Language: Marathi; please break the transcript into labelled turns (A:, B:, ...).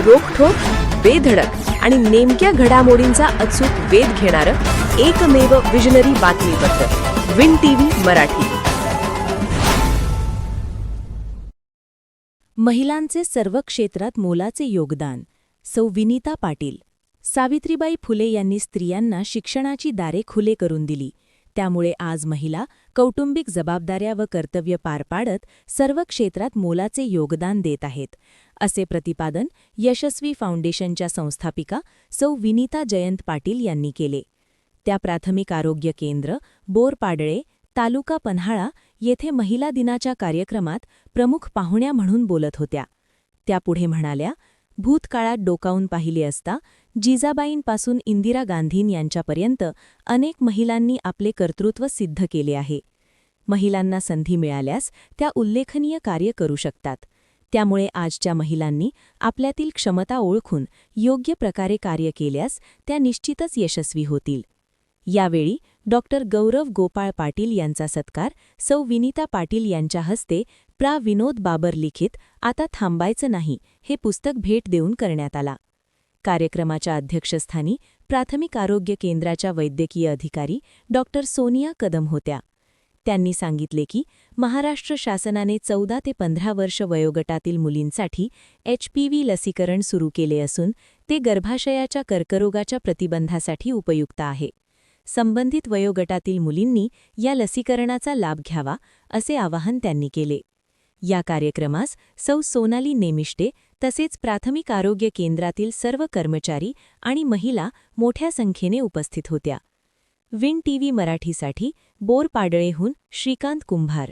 A: रोखठोक, बेधडक आणि नेमक्या घडामोडींचा अचूक वेध घेणारं एकमेव विजनरी बातमीपत्र विन टीव्ही मराठी.
B: महिलांचे सर्व क्षेत्रात मोलाचे योगदान. सौ विनीता पाटील. सावित्रीबाई फुले यांनी स्त्रियांना शिक्षणाची दारे खुले करून दिली. त्यामुळे आज महिला कौटुंबिक जबाबदाऱ्या व कर्तव्य पार पाडत सर्व क्षेत्रात मोलाचे योगदान देत आहेत, असे प्रतिपादन यशस्वी फाउंडेशनच्या संस्थापिका सौ विनीता जयंत पाटील यांनी केले. त्या प्राथमिक आरोग्य केंद्र, बोरपाडळे, तालुका पन्हाळा येथे महिला दिनाच्या कार्यक्रमात प्रमुख पाहुण्या म्हणून बोलत होत्या. त्या पुढे म्हणाल्या, भूतकाळात डोकावून पाहिले असता जिजाबाईंपासून इंदिरा गांधीं यांच्यापर्यंत अनेक महिलांनी आपले कर्तृत्व सिद्ध केले आहे. महिलांना संधी मिळाल्यास त्या उल्लेखनीय कार्य करू शकतात. त्यामुळे आजच्या महिलांनी आपल्यातील क्षमता ओळखून योग्य प्रकारे कार्य केल्यास त्या निश्चितच यशस्वी होतील. यावेळी डॉक्टर गौरव गोपाळ पाटील यांचा सत्कार सौ विनीता पाटील यांच्या हस्ते प्रा. विनोद बाबर लिखित आता थांबायचं नाही हे पुस्तक भेट देऊन करण्यात आला. कार्यक्रमाच्या अध्यक्षस्थानी प्राथमिक आरोग्य केंद्राच्या वैद्यकीय अधिकारी डॉक्टर सोनिया कदम होत्या. त्यांनी सांगितले की महाराष्ट्र शासनाने 14 ते 15 वर्ष वयोगटातील मुलींसाठी HPV लसीकरण सुरू केले असून ते गर्भाशयाच्या कर्करोगाच्या प्रतिबंधासाठी उपयुक्त आहे. संबंधित वयोगटातील मुलींनी या लसीकरणाचा लाभ घ्यावा, असे आवाहन त्यांनी केले. या कार्यक्रमास सौ सोनाली नेमिष्टे तसेच प्राथमिक आरोग्य केंद्रातील सर्व कर्मचारी आणि महिला मोठ्या संख्येने उपस्थित होत्या. विन टीव्ही मराठीसाठी बोरपाडळेहून श्रीकांत कुंभार.